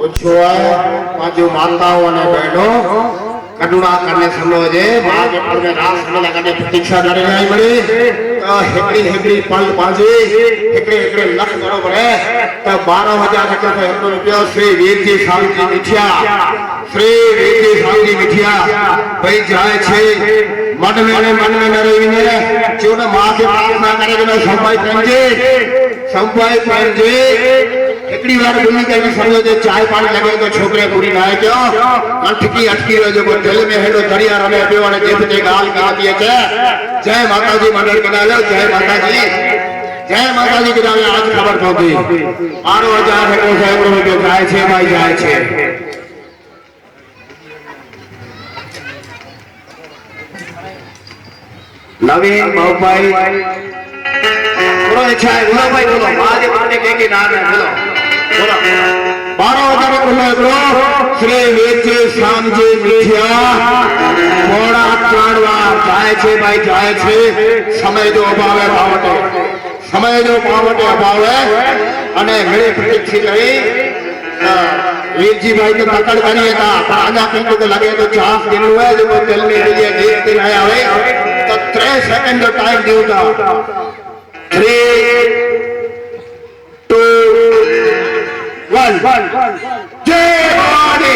ઓછો હોય બાજુ માતાઓ અને બહેનો કરુણા કરને સમજે मां के पर में रास में लगाने प्रतीक्षा करे नहीं बड़ी तो हेकड़ी हेकड़ी पल बाजी हेकड़े हेकड़े लख बरोबर है तो 12,000 टका तो एकड़ो रुपया श्री वीरजी सावजी मिठिया श्री वीरजी सावजी मिठिया भाई जाए छे मन में न रहीने चोने मां के प्रार्थना करे के संभाई पंजे एकड़ी बार बोली के समझे चाय पानी लगे तो छोकरे पूरी ना क्यों अटकी अटकी रह जो दिल में हेडो दरिया रमे पियो ने जेते गाल का दिए छे जय माताजी मंडल बना लो जय माताजी की नामे आज खबर पहुंची 12,000 रुपया जाए छे भाई जाए छे नवीन बाबूभाई बोलो इच्छा है बोलो भाई बोलो आज माने के नाम है बोलो 12,000 बोलो श्री वीरजी श्यामजी मिठिया मोड़ा चाणवा जाए छे भाई जाए छे समय जो अभाव है अभाव है अने घड़ी प्रतीक्षित रही वीरजी भाई तो तकड़ करिए था आजा कहीं तो लगे तो चास दिन हुए जो दिल में लिए देखते रहे आवे तो 3 सेकंड जो टाइम दूंगा 3 2 1 जय भवानी